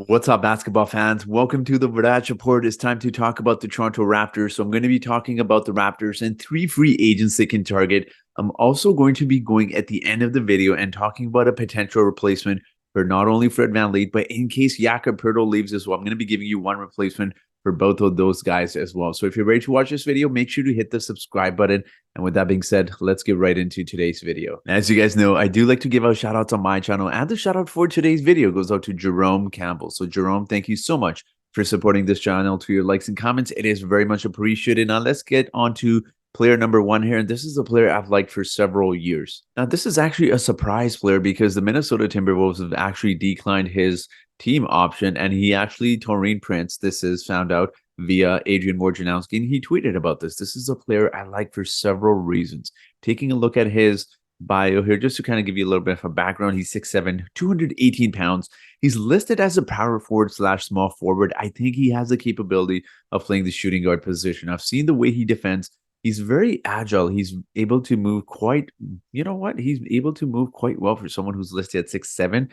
What's up, basketball fans? Welcome to the Verdad Report. It's time to talk about the Toronto Raptors. So I'm going to be talking about the Raptors and three free agents they can target. I'm also going to be going at the end of the video and talking about a potential replacement for not only Fred VanVleet, but in case Jakob Poeltl leaves as well. I'm going to be giving you one replacement for both of those guys as well. So if you're ready to watch this video, make sure to hit the subscribe button. And with that being said, let's get right into today's video. As you guys know, I do like to give out shout outs on my channel, and the shout out for today's video goes out to Jerome Campbell. So Jerome, thank you so much for supporting this channel. To your likes and comments, it is very much appreciated. Now let's get on to player number one here, and this is a player I've liked for several years. Now, this is actually a surprise player because the Minnesota Timberwolves have actually declined his team option, and he actually, Taurean Prince, this is found out via Adrian Wojnarowski, and he tweeted about this. This is a player I like for several reasons. Taking a look at his bio here, just to kind of give you a little bit of a background, he's 6'7", 218 pounds. He's listed as a power forward / small forward. I think he has the capability of playing the shooting guard position. I've seen the way he defends. He's very agile. He's able to move quite, he's able to move quite well for someone who's listed at 6'7".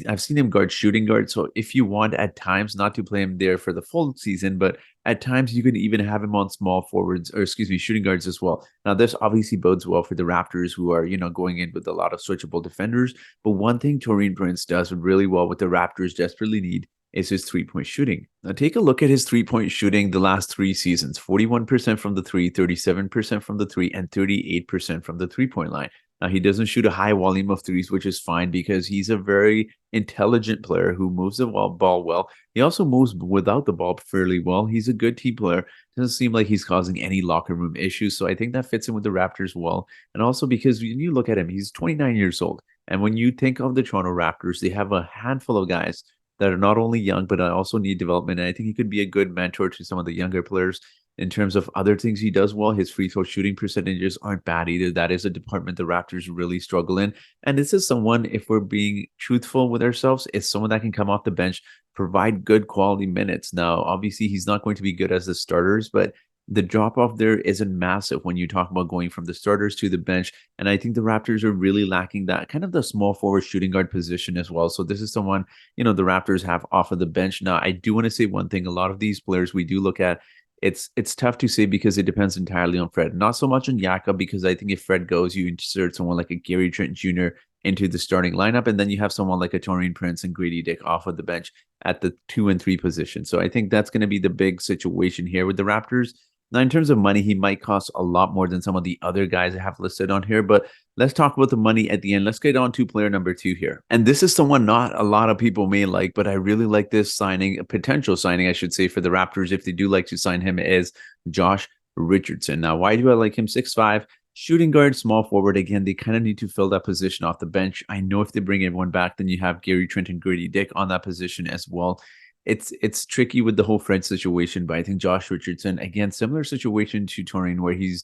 I've seen him guard shooting guard. So if you want at times not to play him there for the full season, but at times you could even have him on small forwards, or excuse me, shooting guards as well. Now, this obviously bodes well for the Raptors, who are, going in with a lot of switchable defenders. But one thing Taurean Prince does really well, what the Raptors desperately need, is his three-point shooting. Now, take a look at his three-point shooting the last 3 seasons. 41% from the three, 37% from the three, and 38% from the three-point line. Now, he doesn't shoot a high volume of threes, which is fine because he's a very intelligent player who moves the ball well. He also moves without the ball fairly well. He's a good team player. Doesn't seem like he's causing any locker room issues, so I think that fits in with the Raptors well. And also because when you look at him, he's 29 years old. And when you think of the Toronto Raptors, they have a handful of guys that are not only young, but also need development. And I think he could be a good mentor to some of the younger players. In terms of other things he does well, his free throw shooting percentages aren't bad either. That is a department the Raptors really struggle in. And this is someone, if we're being truthful with ourselves, is someone that can come off the bench, provide good quality minutes. Now, obviously, he's not going to be good as the starters, but the drop off there isn't massive when you talk about going from the starters to the bench. And I think the Raptors are really lacking that kind of the small forward shooting guard position as well. So this is someone, the Raptors have off of the bench. Now, I do want to say one thing. A lot of these players we do look at, it's tough to say because it depends entirely on Fred. Not so much on Jakob, because I think if Fred goes, you insert someone like a Gary Trent Jr. into the starting lineup, and then you have someone like a Taurean Prince and Grady Dick off of the bench at the 2 and 3 position. So I think that's going to be the big situation here with the Raptors. Now, in terms of money, he might cost a lot more than some of the other guys I have listed on here, but let's talk about the money at the end. Let's get on to player number 2 here. And this is someone not a lot of people may like, but I really like this signing, a potential signing, I should say, for the Raptors, if they do like to sign him, is Josh Richardson. Now, why do I like him? 6'5", shooting guard, small forward. Again, they kind of need to fill that position off the bench. I know if they bring everyone back, then you have Gary Trent and Grady Dick on that position as well. It's tricky with the whole Fred situation, but I think Josh Richardson, again, similar situation to Taurean, where he's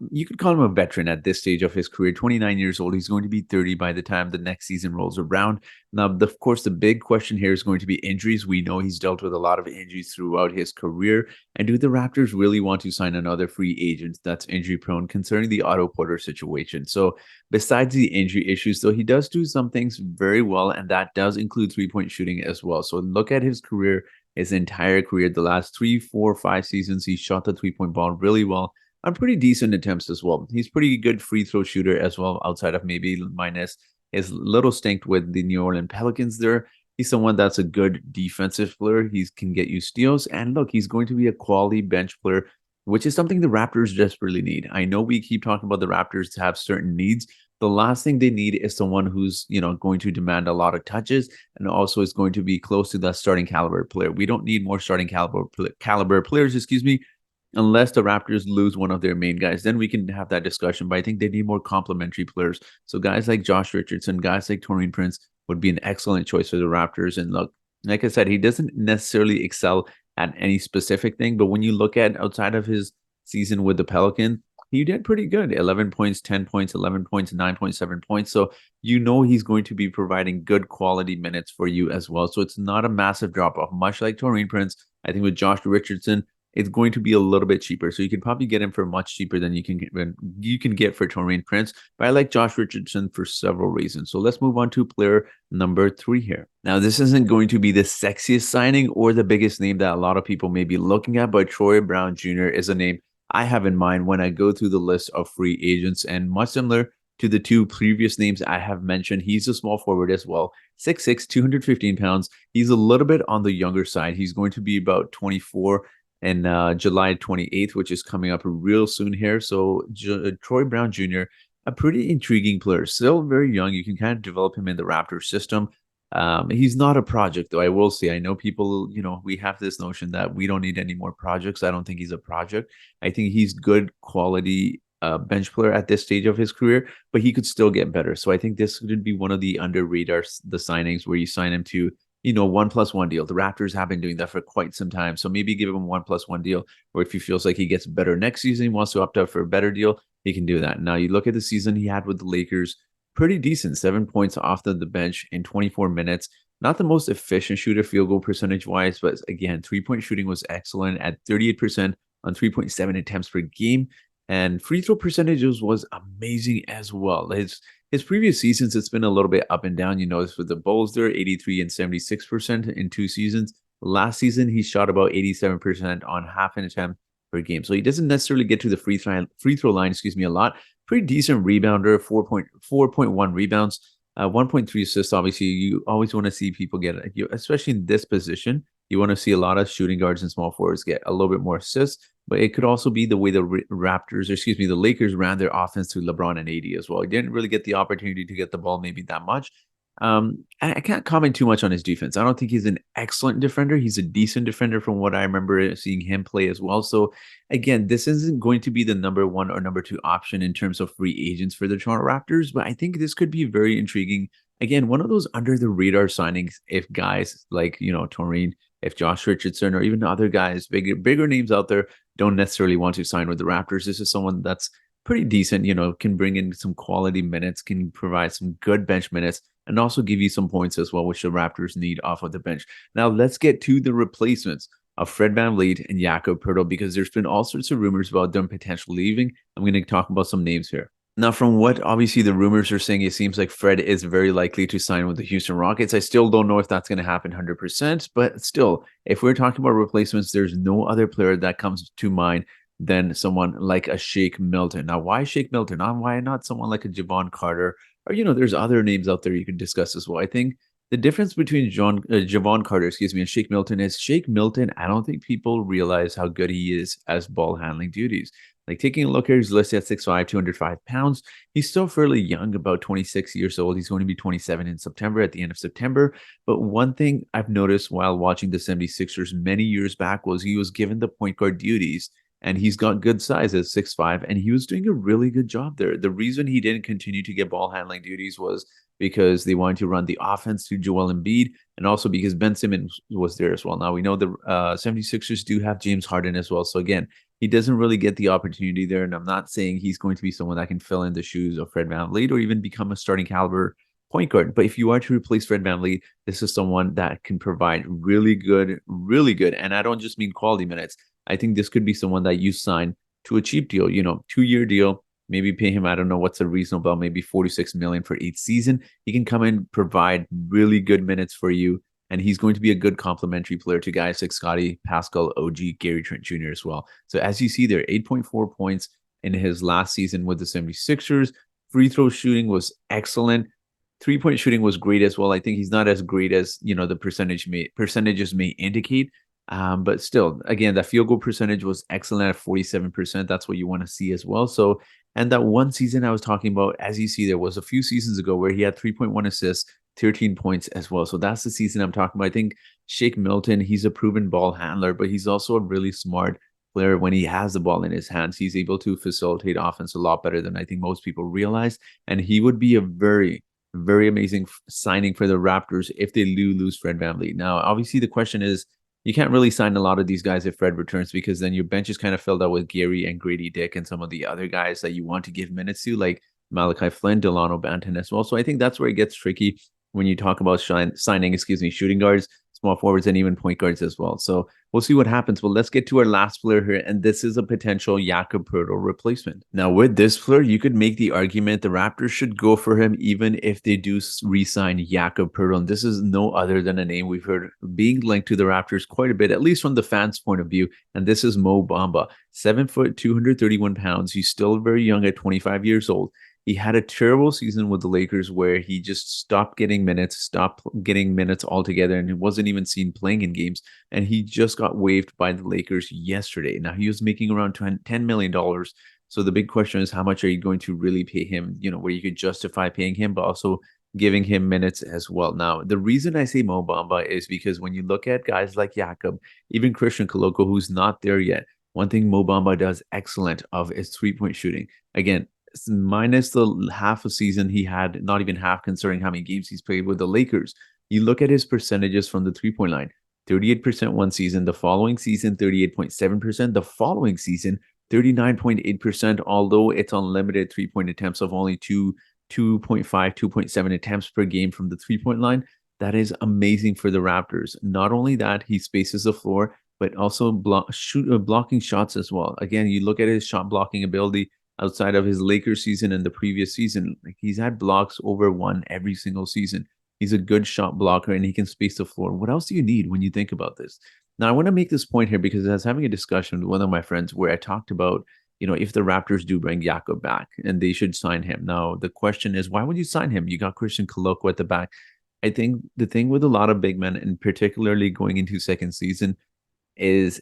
you could call him a veteran at this stage of his career. 29 years old. He's going to be 30 by the time the next season rolls around. Now, of course, the big question here is going to be injuries. We know he's dealt with a lot of injuries throughout his career. And do the Raptors really want to sign another free agent that's injury prone, concerning the Otto Porter situation? So besides the injury issues, though, he does do some things very well, and that does include three-point shooting as well. So look at his career, his entire career, the last 3, 4, 5 seasons, he shot the three-point ball really well on pretty decent attempts as well. He's pretty good free throw shooter as well, outside of maybe minus his little stink with the New Orleans Pelicans there. He's someone that's a good defensive player. He can get you steals. And look, he's going to be a quality bench player, which is something the Raptors desperately need. I know we keep talking about the Raptors to have certain needs. The last thing they need is someone who's, going to demand a lot of touches and also is going to be close to that starting caliber player. We don't need more starting caliber players, unless the Raptors lose one of their main guys. Then we can have that discussion, but I think they need more complementary players. So guys like Josh Richardson, guys like Taurean Prince would be an excellent choice for the Raptors. And look, like I said, he doesn't necessarily excel at any specific thing, but when you look at outside of his season with the Pelicans, he did pretty good. 11 points, 10 points, 11 points, 9.7 points. So he's going to be providing good quality minutes for you as well. So it's not a massive drop off, much like Taurean Prince. I think with Josh Richardson, it's going to be a little bit cheaper. So you can probably get him for much cheaper than you can get for Taurean Prince. But I like Josh Richardson for several reasons. So let's move on to player number 3 here. Now, this isn't going to be the sexiest signing or the biggest name that a lot of people may be looking at, but Troy Brown Jr. is a name I have in mind when I go through the list of free agents, and much similar to the two previous names I have mentioned, he's a small forward as well. 6'6", 215 pounds. He's a little bit on the younger side. He's going to be about 24 and July 28th, which is coming up real soon here. So Troy Brown Jr., a pretty intriguing player, still very young. You can kind of develop him in the Raptors system. He's not a project, though. I will say, I know people, we have this notion that we don't need any more projects. I don't think he's a project. I think he's good quality bench player at this stage of his career, but he could still get better. So I think this could be one of the under radar the signings where you sign him to 1+1 deal. The Raptors have been doing that for quite some time. So maybe give him 1+1 deal, or if he feels like he gets better next season, he wants to opt out for a better deal, he can do that. Now you look at the season he had with the Lakers, pretty decent, 7 points off the bench in 24 minutes. Not the most efficient shooter field goal percentage wise, but again, 3-point shooting was excellent at 38% on 3.7 attempts per game. And free throw percentages was amazing as well. His previous seasons, it's been a little bit up and down. You notice with the Bulls, they're 83 and 76% in 2 seasons. Last season, he shot about 87% on half an attempt per game. So he doesn't necessarily get to the free throw line, a lot. Pretty decent rebounder, 4.1 rebounds, 1.3 assists. Obviously, you always want to see people get, especially in this position, you want to see a lot of shooting guards and small forwards get a little bit more assists. But it could also be the way the the Lakers ran their offense through LeBron and AD as well. He didn't really get the opportunity to get the ball maybe that much. I can't comment too much on his defense. I don't think he's an excellent defender. He's a decent defender from what I remember seeing him play as well. So again, this isn't going to be the number 1 or number 2 option in terms of free agents for the Toronto Raptors, but I think this could be very intriguing. Again, one of those under the radar signings if guys like, Taurean, if Josh Richardson, or even other guys, bigger names out there don't necessarily want to sign with the Raptors. This is someone that's pretty decent, can bring in some quality minutes, can provide some good bench minutes, and also give you some points as well, which the Raptors need off of the bench. Now, let's get to the replacements of Fred VanVleet and Jakob Poeltl, because there's been all sorts of rumors about them potentially leaving. I'm going to talk about some names here. Now, from what obviously the rumors are saying, it seems like Fred is very likely to sign with the Houston Rockets. I still don't know if that's going to happen 100%, but still, if we're talking about replacements, there's no other player that comes to mind than someone like a Shake Milton. Now, why Shake Milton? Why not someone like a Javon Carter? Or, there's other names out there you can discuss as well. I think the difference between Javon Carter, and Shake Milton is Shake Milton, I don't think people realize how good he is as ball handling duties. Like taking a look here, he's listed at 6'5", 205 pounds. He's still fairly young, about 26 years old. He's going to be 27 in September, at the end of September. But one thing I've noticed while watching the 76ers many years back was he was given the point guard duties, and he's got good size at 6'5", and he was doing a really good job there. The reason he didn't continue to get ball handling duties was because they wanted to run the offense through Joel Embiid, and also because Ben Simmons was there as well. Now, we know the 76ers do have James Harden as well. So again, he doesn't really get the opportunity there, and I'm not saying he's going to be someone that can fill in the shoes of Fred VanVleet or even become a starting caliber point guard. But if you are to replace Fred VanVleet, this is someone that can provide really good, and I don't just mean quality minutes. I think this could be someone that you sign to a cheap deal, 2-year deal, maybe pay him, I don't know what's a reasonable, maybe $46 million for each season. He can come in, provide really good minutes for you, and he's going to be a good complementary player to guys like Scotty, Pascal, OG, Gary Trent Jr. as well. So as you see there, 8.4 points in his last season with the 76ers. Free throw shooting was excellent. 3-point shooting was great as well. I think he's not as great as, the percentages may indicate. But still, again, that field goal percentage was excellent at 47%. That's what you want to see as well. So, and that one season I was talking about, as you see, there was a few seasons ago where he had 3.1 assists, 13 points as well. So that's the season I'm talking about. I think Shake Milton, he's a proven ball handler, but he's also a really smart player. When he has the ball in his hands, he's able to facilitate offense a lot better than I think most people realize. And he would be a very, very amazing signing for the Raptors if they lose Fred VanVleet. Now, obviously, the question is, you can't really sign a lot of these guys if Fred returns, because then your bench is kind of filled out with Gary and Grady Dick and some of the other guys that you want to give minutes to, like Malachi Flynn, Delano Banton as well. So I think that's where it gets tricky when you talk about signing, shooting guards. small forwards, and even point guards as well. So we'll see what happens. But let's get to our last player here, and this is a potential Jakob Poeltl replacement. Now, with this player, you could make the argument the Raptors should go for him, even if they do re-sign Jakob Poeltl. And this is no other than a name we've heard being linked to the Raptors quite a bit, at least from the fans' point of view. And this is Mo Bamba, 7 foot, 231 pounds. He's still very young at 25 years old. He had a terrible season with the Lakers where he just stopped getting minutes altogether, and he wasn't even seen playing in games. And he just got waived by the Lakers yesterday. Now, he was making around $10 million. So the big question is, how much are you going to really pay him, where you could justify paying him, but also giving him minutes as well. Now, the reason I say Mo Bamba is because when you look at guys like Jakob, even Christian Koloko, who's not there yet, one thing Mo Bamba does excellent of is three-point shooting. Again, minus the half a season he had, not even half considering how many games he's played with the Lakers. You look at his percentages from the three-point line, 38% one season, the following season, 38.7%, the following season, 39.8%, although it's unlimited three-point attempts of only 2.5, 2.7 attempts per game from the three-point line. That is amazing for the Raptors. Not only that, he spaces the floor, but also blocking shots as well. Again, you look at his shot blocking ability outside of his Lakers season and the previous season. He's had blocks over 1 every single season. He's a good shot blocker and he can space the floor. What else do you need when you think about this? Now, I want to make this point here because I was having a discussion with one of my friends where I talked about, if the Raptors do bring Jakob back and they should sign him. Now, the question is, why would you sign him? You got Christian Koloko at the back. I think the thing with a lot of big men, and particularly going into second season, is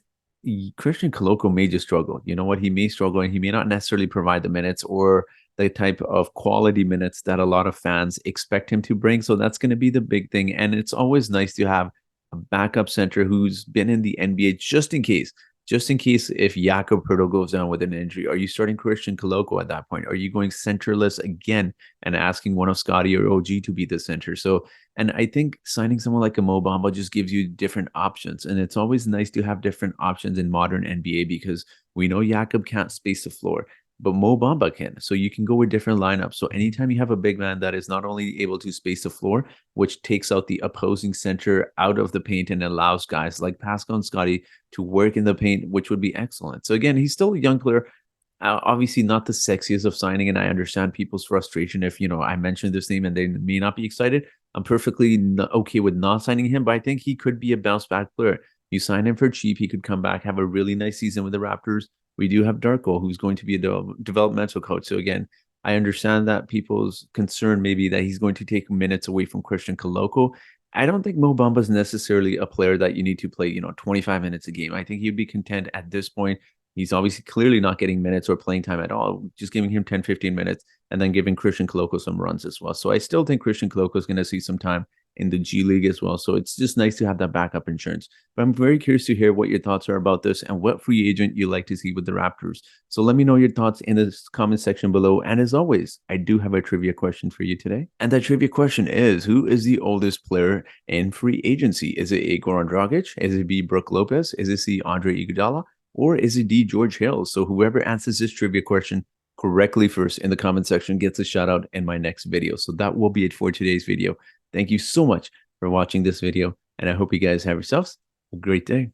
Christian Koloko may just struggle. You know what? He may struggle and he may not necessarily provide the minutes or the type of quality minutes that a lot of fans expect him to bring. So that's going to be the big thing. And it's always nice to have a backup center who's been in the NBA just in case if Jakob Poeltl goes down with an injury. Are you starting Christian Koloko at that point? Are you going centerless again and asking one of Scotty or OG to be the center? So, and I think signing someone like a Mo Bamba just gives you different options. And it's always nice to have different options in modern NBA because we know Jakob can't space the floor, but Mo Bamba can. So you can go with different lineups. So anytime you have a big man that is not only able to space the floor, which takes out the opposing center out of the paint and allows guys like Pascal and Scotty to work in the paint, which would be excellent. So again, he's still a young player. Obviously not the sexiest of signing, and I understand people's frustration if, I mentioned this name and they may not be excited. I'm perfectly okay with not signing him, but I think he could be a bounce back player. You sign him for cheap, he could come back, have a really nice season with the Raptors. We do have Darko, who's going to be a developmental coach. So again, I understand that people's concern maybe that he's going to take minutes away from Christian Koloko. I don't think Mo Bamba is necessarily a player that you need to play, 25 minutes a game. I think he'd be content at this point. He's obviously clearly not getting minutes or playing time at all. Just giving him 10, 15 minutes and then giving Christian Koloko some runs as well. So I still think Christian Koloko is going to see some time in the G League as well. So it's just nice to have that backup insurance. But I'm very curious to hear what your thoughts are about this and what free agent you like to see with the Raptors. So let me know your thoughts in the comment section below. And as always, I do have a trivia question for you today. And that trivia question is, who is the oldest player in free agency? Is it A. Goran Dragic? Is it B. Brook Lopez? Is it C. Andre Iguodala? Or is it D. George Hill? So whoever answers this trivia question correctly first in the comment section gets a shout out in my next video. So that will be it for today's video. Thank you so much for watching this video, and I hope you guys have yourselves a great day.